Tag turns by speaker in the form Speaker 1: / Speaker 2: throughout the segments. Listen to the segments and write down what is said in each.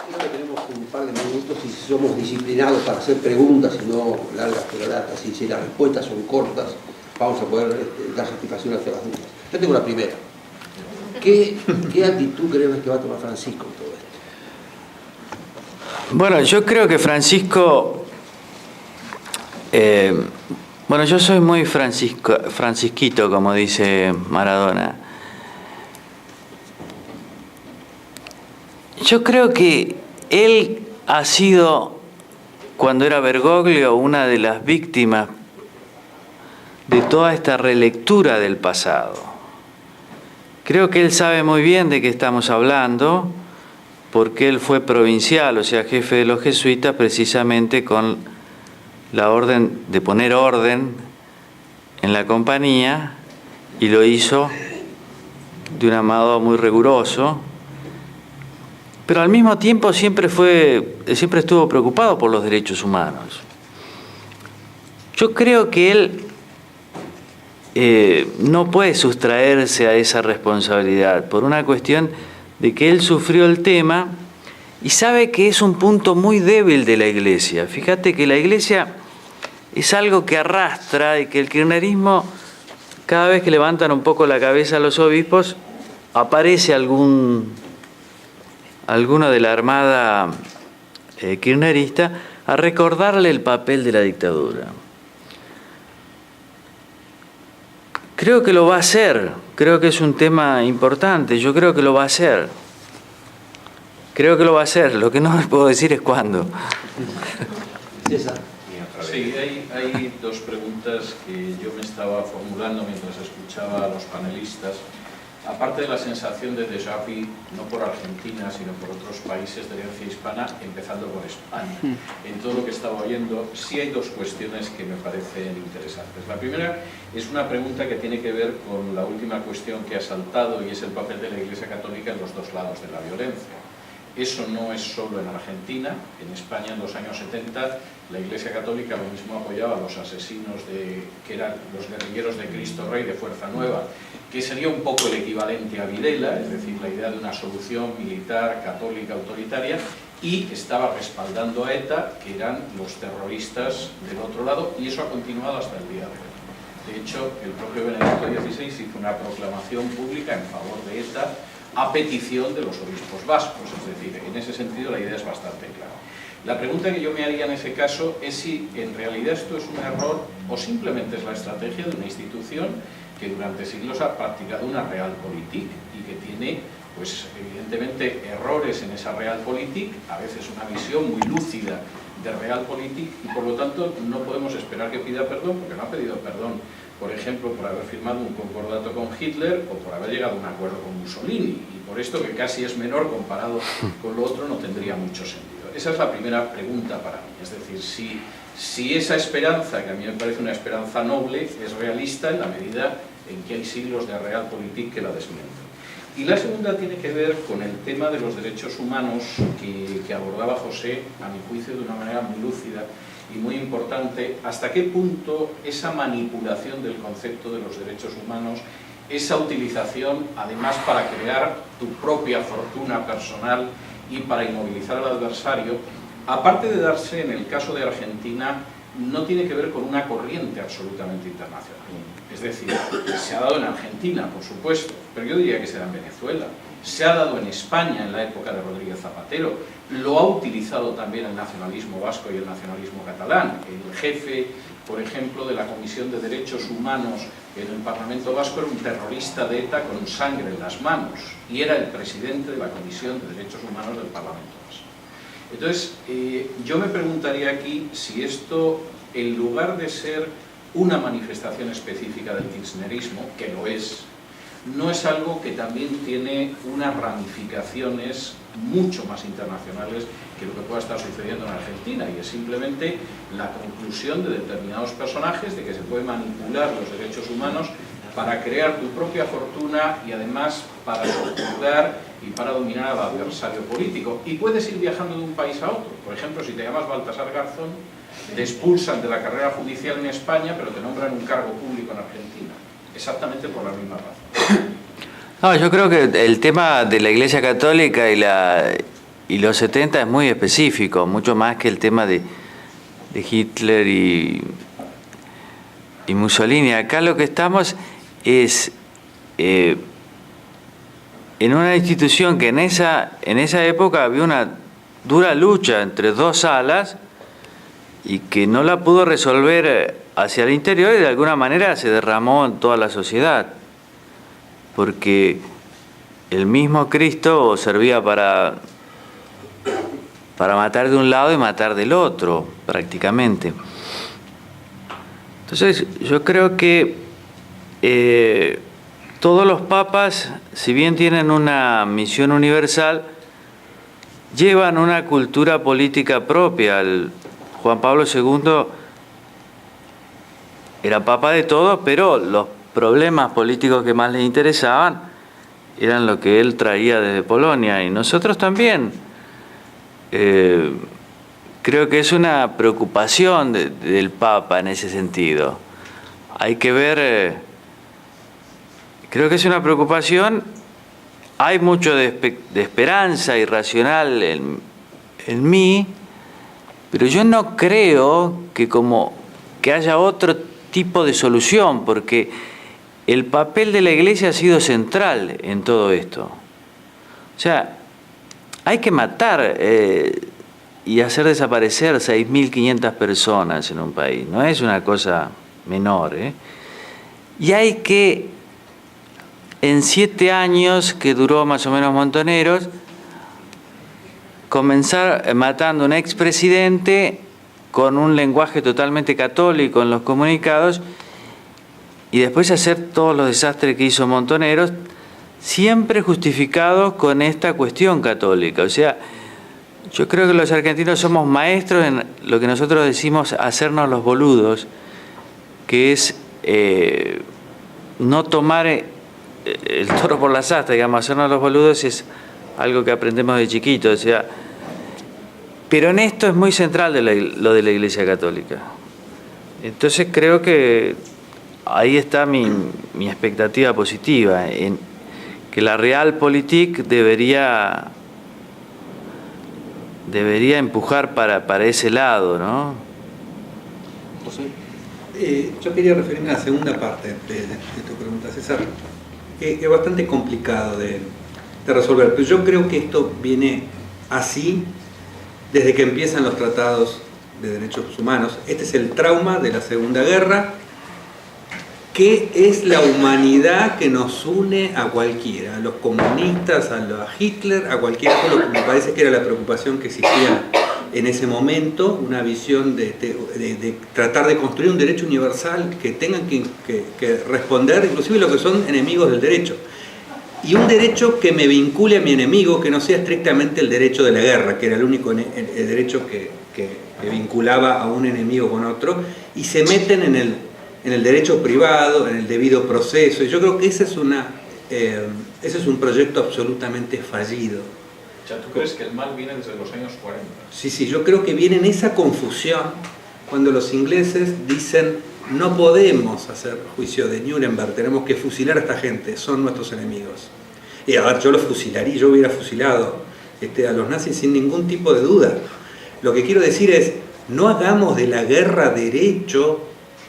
Speaker 1: Creo que tenemos un par de minutos y somos disciplinados para hacer preguntas y no largas peroratas. Y si las respuestas son cortas, vamos a poder dar satisfacción a todas las dudas. Yo tengo la primera. ¿Qué actitud crees que va a tomar Francisco en todo esto?
Speaker 2: Bueno, yo creo que Francisco... bueno, yo soy muy francisquito, como dice Maradona. Yo creo que él ha sido, cuando era Bergoglio, una de las víctimas de toda esta relectura del pasado. Creo que él sabe muy bien de qué estamos hablando, porque él fue provincial, o sea, jefe de los jesuitas, precisamente con la orden de poner orden en la compañía, y lo hizo de un modo muy riguroso. Pero al mismo tiempo siempre estuvo preocupado por los derechos humanos. Yo creo que él no puede sustraerse a esa responsabilidad por una cuestión de que él sufrió el tema y sabe que es un punto muy débil de la Iglesia. Fíjate que la Iglesia es algo que arrastra y que el kirchnerismo, cada vez que levantan un poco la cabeza a los obispos, aparece alguno de la armada kirchnerista a recordarle el papel de la dictadura. Creo que lo va a hacer, creo que es un tema importante, yo creo que lo va a hacer. Creo que lo va a hacer, lo que no les puedo decir es cuándo.
Speaker 1: César.
Speaker 3: Sí, hay dos preguntas que yo me estaba formulando mientras escuchaba a los panelistas. Aparte de la sensación de déjà vu, no por Argentina, sino por otros países de herencia hispana, empezando por España. En todo lo que estaba oyendo, sí hay dos cuestiones que me parecen interesantes. La primera es una pregunta que tiene que ver con la última cuestión que ha saltado, y es el papel de la Iglesia Católica en los dos lados de la violencia. Eso no es solo en Argentina. En España, en los años 70, la Iglesia Católica lo mismo apoyaba a los asesinos que eran los guerrilleros de Cristo Rey de Fuerza Nueva, que sería un poco el equivalente a Videla, es decir, la idea de una solución militar, católica, autoritaria, y estaba respaldando a ETA, que eran los terroristas del otro lado, y eso ha continuado hasta el día de hoy. De hecho, el propio Benedicto XVI hizo una proclamación pública en favor de ETA a petición de los obispos vascos, es decir, en ese sentido la idea es bastante clara. La pregunta que yo me haría en ese caso es si en realidad esto es un error o simplemente es la estrategia de una institución que durante siglos ha practicado una realpolitik y que tiene, pues evidentemente, errores en esa realpolitik, a veces una visión muy lúcida de realpolitik, y por lo tanto no podemos esperar que pida perdón, porque no ha pedido perdón, por ejemplo, por haber firmado un concordato con Hitler o por haber llegado a un acuerdo con Mussolini, y por esto, que casi es menor comparado con lo otro, no tendría mucho sentido. Esa es la primera pregunta para mí, es decir, si esa esperanza, que a mí me parece una esperanza noble, es realista en la medida en que hay siglos de realpolitik que la desmienten. Y la segunda tiene que ver con el tema de los derechos humanos que abordaba José, a mi juicio, de una manera muy lúcida y muy importante. Hasta qué punto esa manipulación del concepto de los derechos humanos, esa utilización además para crear tu propia fortuna personal y para inmovilizar al adversario, aparte de darse en el caso de Argentina, no tiene que ver con una corriente absolutamente internacional. Es decir, se ha dado en Argentina, por supuesto, pero yo diría que se da en Venezuela, se ha dado en España en la época de Rodríguez Zapatero, lo ha utilizado también el nacionalismo vasco y el nacionalismo catalán. El jefe, por ejemplo, de la Comisión de Derechos Humanos en el Parlamento Vasco era un terrorista de ETA con sangre en las manos, y era el presidente de la Comisión de Derechos Humanos del Parlamento Vasco. Entonces, yo me preguntaría aquí si esto, en lugar de ser una manifestación específica del kirchnerismo, que lo es, no es algo que también tiene unas ramificaciones mucho más internacionales que lo que pueda estar sucediendo en Argentina, y es simplemente la conclusión de determinados personajes de que se puede manipular los derechos humanos para crear tu propia fortuna y además para soportar y para dominar al adversario político. Y puedes ir viajando de un país a otro. Por ejemplo, si te llamas Baltasar Garzón, te expulsan de la carrera judicial en España, pero te nombran un cargo público en Argentina, exactamente por la misma razón.
Speaker 2: No, yo creo que el tema de la Iglesia Católica y y los 70 es muy específico, mucho más que el tema de Hitler y Mussolini. Acá lo que estamos es en una institución que en esa época había una dura lucha entre dos alas y que no la pudo resolver hacia el interior, y de alguna manera se derramó en toda la sociedad, porque el mismo Cristo servía para matar de un lado y matar del otro, prácticamente. Entonces, yo creo que todos los papas, si bien tienen una misión universal, llevan una cultura política propia. Juan Pablo II era papa de todos, pero los problemas políticos que más le interesaban eran lo que él traía desde Polonia, y nosotros también. Creo que es una preocupación del Papa en ese sentido. Hay que ver, creo que es una preocupación. Hay mucho de esperanza irracional en mí, pero yo no creo que haya otro tipo de solución, porque el papel de la Iglesia ha sido central en todo esto. O sea, hay que matar y hacer desaparecer 6.500 personas en un país. No es una cosa menor, ¿eh? Y hay que, en 7 años que duró más o menos Montoneros, comenzar matando a un expresidente con un lenguaje totalmente católico en los comunicados, y después hacer todos los desastres que hizo Montoneros, siempre justificados con esta cuestión católica. O sea, yo creo que los argentinos somos maestros en lo que nosotros decimos hacernos los boludos, que es no tomar el toro por las astas, digamos. Hacernos los boludos es algo que aprendemos de chiquito, o sea, pero en esto es muy central lo de la Iglesia Católica. Entonces creo que ahí está mi expectativa positiva, en que la Realpolitik debería empujar para ese lado, ¿no?
Speaker 4: Yo quería referirme a la segunda parte de tu pregunta, César, que es bastante complicado de resolver, pero yo creo que esto viene así desde que empiezan los tratados de derechos humanos. Este es el trauma de la Segunda Guerra, que es la humanidad que nos une a cualquiera, a los comunistas, a Hitler, a cualquiera. Lo que me parece que era la preocupación que existía en ese momento, una visión de tratar de construir un derecho universal que tengan que responder inclusive lo que son enemigos del derecho. Y un derecho que me vincule a mi enemigo, que no sea estrictamente el derecho de la guerra, que era el único el derecho que vinculaba a un enemigo con otro, y se meten en el derecho privado, en el debido proceso. Y yo creo que ese es un proyecto absolutamente fallido.
Speaker 3: O sea, ¿tú crees que el mal viene desde los años 40?
Speaker 4: Sí, yo creo que viene en esa confusión cuando los ingleses dicen: no podemos hacer juicio de Nuremberg, tenemos que fusilar a esta gente, son nuestros enemigos. Y a ver, yo los fusilaría, yo hubiera fusilado a los nazis sin ningún tipo de duda. Lo que quiero decir es, no hagamos de la guerra derecho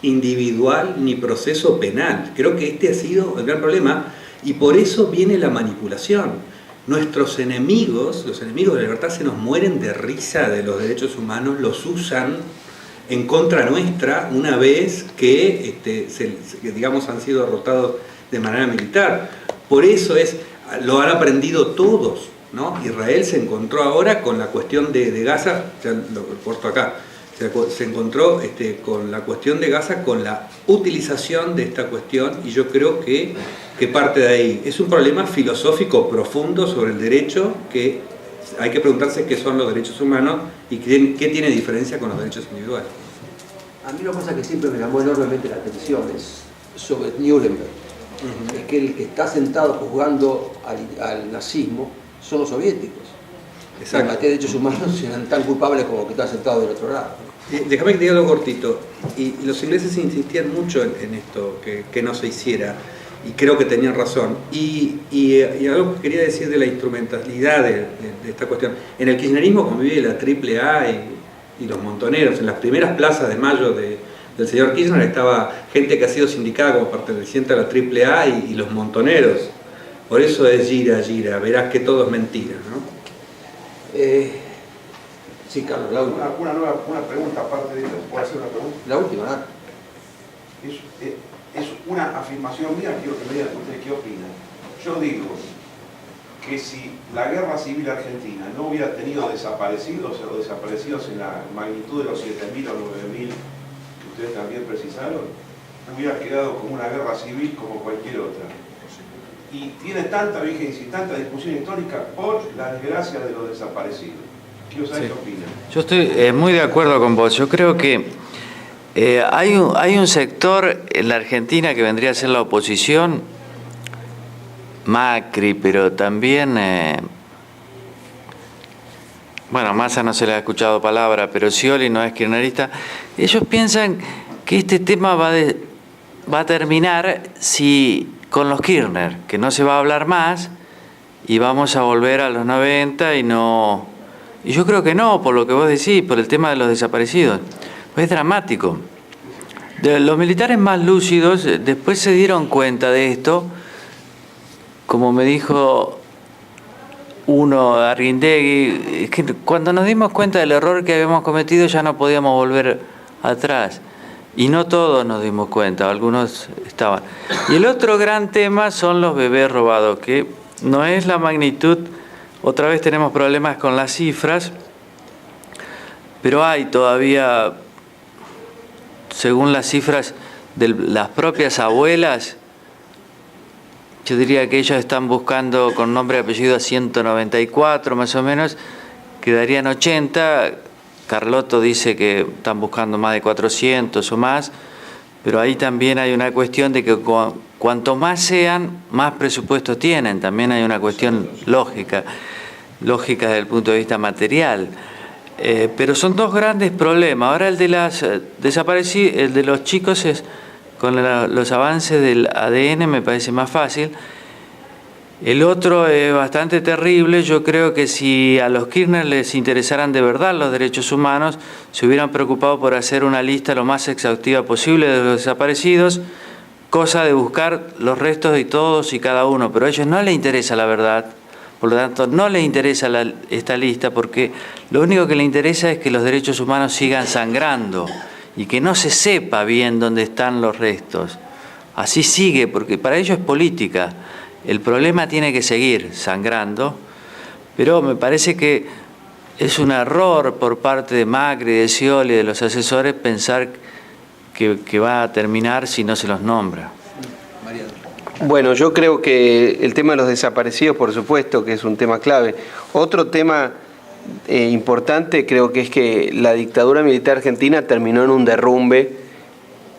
Speaker 4: individual ni proceso penal. Creo que este ha sido el gran problema, y por eso viene la manipulación. Nuestros enemigos, los enemigos de la libertad, se nos mueren de risa de los derechos humanos, los usan en contra nuestra una vez que digamos, han sido derrotados de manera militar. Por eso lo han aprendido todos, ¿no? Israel se encontró ahora con la cuestión de Gaza, ya lo corto acá, se encontró con la cuestión de Gaza, con la utilización de esta cuestión, y yo creo que parte de ahí. Es un problema filosófico profundo sobre el derecho, que hay que preguntarse qué son los derechos humanos y qué tiene diferencia con los derechos individuales.
Speaker 1: A mí una cosa que siempre me llamó enormemente la atención es sobre Nuremberg. Es que el que está sentado juzgando al nazismo son los soviéticos.
Speaker 4: Exacto.
Speaker 1: En materia de derechos humanos eran tan culpables como el que está sentado del otro lado.
Speaker 4: Déjame que te diga algo cortito. Y los ingleses insistían mucho en esto, que no se hiciera. y creo que tenían razón. Y algo que quería decir de la instrumentalidad de esta cuestión. En el kirchnerismo convive la AAA y los montoneros. En las primeras plazas de mayo del señor Kirchner estaba gente que ha sido sindicada como perteneciente a la AAA y los montoneros. Por eso es gira, verás que todo es mentira, ¿no?
Speaker 1: Sí, Carlos, la última.
Speaker 5: Una pregunta aparte de esto, ¿puedo hacer una pregunta?
Speaker 1: La última, ¿verdad?
Speaker 5: Es una afirmación mía, quiero que me digan ustedes qué opinan. Yo digo que si la guerra civil argentina no hubiera tenido desaparecidos o desaparecidos en la magnitud de los 7.000 o 9.000 que ustedes también precisaron, hubiera quedado como una guerra civil como cualquier otra. Y tiene tanta vigencia y tanta discusión histórica por la desgracia de los desaparecidos. Quiero saber qué opinan.
Speaker 2: Yo estoy muy de acuerdo con vos. Yo creo que hay un sector en la Argentina que vendría a ser la oposición, Macri, pero también, bueno, Massa no se le ha escuchado palabra, pero Scioli no es kirchnerista. Ellos piensan que este tema va a terminar con los Kirchner, que no se va a hablar más y vamos a volver a los 90 y no... Y yo creo que no, por lo que vos decís, por el tema de los desaparecidos. Pues es dramático. Los militares más lúcidos después se dieron cuenta de esto, como me dijo uno, Arguindegui, que cuando nos dimos cuenta del error que habíamos cometido ya no podíamos volver atrás. Y no todos nos dimos cuenta, algunos estaban. Y el otro gran tema son los bebés robados, que no es la magnitud, otra vez tenemos problemas con las cifras, pero hay todavía, según las cifras de las propias abuelas, yo diría que ellos están buscando con nombre y apellido a 194 más o menos, quedarían 80. Carlotto dice que están buscando más de 400 o más, pero ahí también hay una cuestión de que cuanto más sean, más presupuesto tienen. También hay una cuestión lógica desde el punto de vista material. Pero son dos grandes problemas. Ahora el de el de los chicos es con los avances del ADN me parece más fácil. El otro es bastante terrible. Yo creo que si a los Kirchner les interesaran de verdad los derechos humanos, se hubieran preocupado por hacer una lista lo más exhaustiva posible de los desaparecidos, cosa de buscar los restos de todos y cada uno. Pero a ellos no les interesa la verdad, por lo tanto no les interesa esta lista, porque lo único que les interesa es que los derechos humanos sigan sangrando y que no se sepa bien dónde están los restos. Así sigue, porque para ellos es política. El problema tiene que seguir sangrando, pero me parece que es un error por parte de Macri, de Scioli, de los asesores, pensar que va a terminar si no se los nombra.
Speaker 6: Bueno, yo creo que el tema de los desaparecidos, por supuesto, que es un tema clave. Otro tema importante creo que es que la dictadura militar argentina terminó en un derrumbe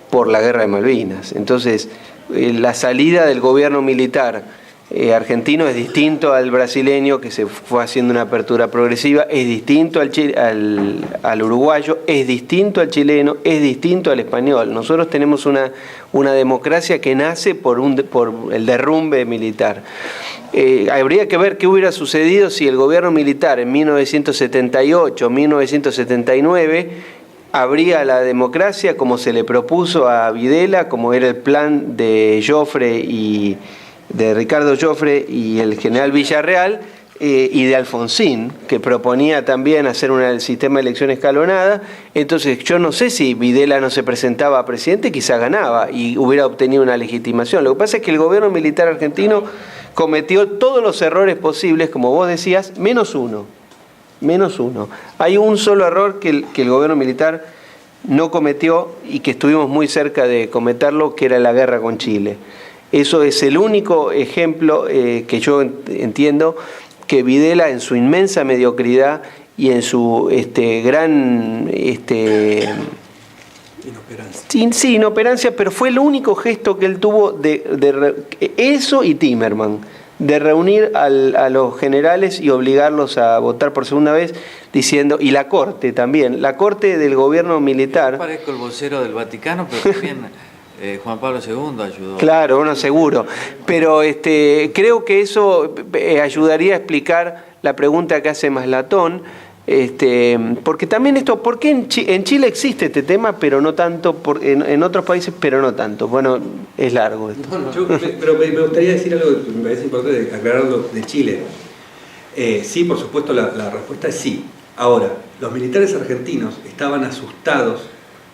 Speaker 6: por la guerra de Malvinas. Entonces, la salida del gobierno militar argentino es distinto al brasileño, que se fue haciendo una apertura progresiva, es distinto al uruguayo, es distinto al chileno, es distinto al español. Nosotros tenemos una democracia que nace por el derrumbe militar. Habría que ver qué hubiera sucedido si el gobierno militar en 1978, 1979, habría la democracia como se le propuso a Videla, como era el plan de Ricardo Joffre y el general Villarreal, y de Alfonsín, que proponía también hacer un sistema de elección escalonada. Entonces yo no sé si Videla no se presentaba a presidente, quizá ganaba y hubiera obtenido una legitimación. Lo que pasa es que el gobierno militar argentino cometió todos los errores posibles, como vos decías, menos uno. Hay un solo error que el gobierno militar no cometió y que estuvimos muy cerca de cometerlo, que era la guerra con Chile. Eso es el único ejemplo que yo entiendo que Videla, en su inmensa mediocridad y en su gran inoperancia, pero fue el único gesto que él tuvo eso y Timerman, de reunir a los generales y obligarlos a votar por segunda vez, diciendo, y la Corte también, la Corte del gobierno militar.
Speaker 2: Yo parezco el vocero del Vaticano, pero también Juan Pablo II ayudó.
Speaker 6: Claro, bueno, seguro. Pero creo que eso ayudaría a explicar la pregunta que hace Maslatón. Porque también esto, ¿por qué en Chile existe este tema, pero no tanto, en otros países, pero no tanto? Bueno, es largo esto.
Speaker 4: Pero me gustaría decir algo que me parece importante aclararlo de Chile. Sí, por supuesto, la respuesta es sí. Ahora, los militares argentinos estaban asustados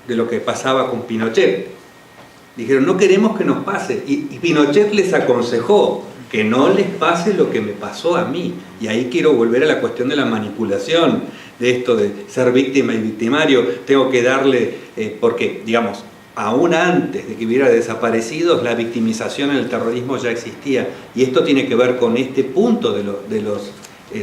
Speaker 4: de lo que pasaba con Pinochet. Dijeron, no queremos que nos pase. Y Pinochet les aconsejó que no les pase lo que me pasó a mí. Y ahí quiero volver a la cuestión de la manipulación, de esto de ser víctima y victimario. Tengo que darle, porque, digamos, aún antes de que hubiera desaparecidos, la victimización en el terrorismo ya existía. Y esto tiene que ver con este punto de los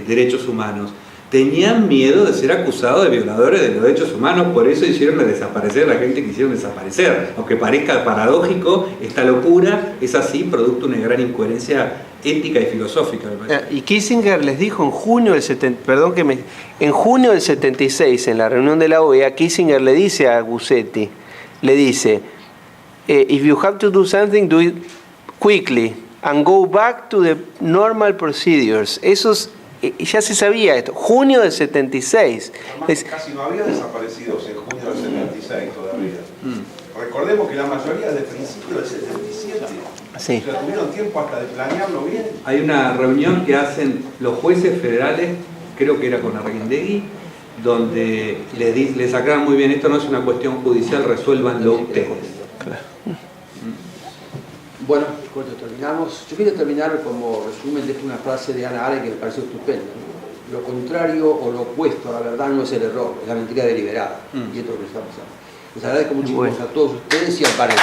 Speaker 4: derechos humanos. Tenían miedo de ser acusados de violadores de los derechos humanos, por eso hicieron desaparecer a la gente que hicieron desaparecer. Aunque parezca paradójico, esta locura es así, producto de una gran incoherencia ética y filosófica.
Speaker 6: Y Kissinger les dijo en junio del 76, en la reunión de la OEA, Kissinger le dice a Guzzetti, le dice, if you have to do something, do it quickly and go back to the normal procedures. Ya se sabía esto, junio del 76.
Speaker 5: Además, casi no había desaparecidos en junio del 76 todavía. Recordemos que la mayoría es de principio del 77.
Speaker 6: Sí.
Speaker 5: O sea, tuvieron tiempo hasta de planearlo bien.
Speaker 4: Hay una reunión que hacen los jueces federales, creo que era con Arguindegui, donde les aclaran muy bien, esto no es una cuestión judicial, resuélvanlo ustedes.
Speaker 1: Bueno, cuando terminamos, yo quiero terminar como resumen de una frase de Hannah Arendt que me pareció estupenda. Lo contrario o lo opuesto a la verdad no es el error, es la mentira deliberada. Y esto es lo que está pasando. Les agradezco muchísimo a todos ustedes y al panel.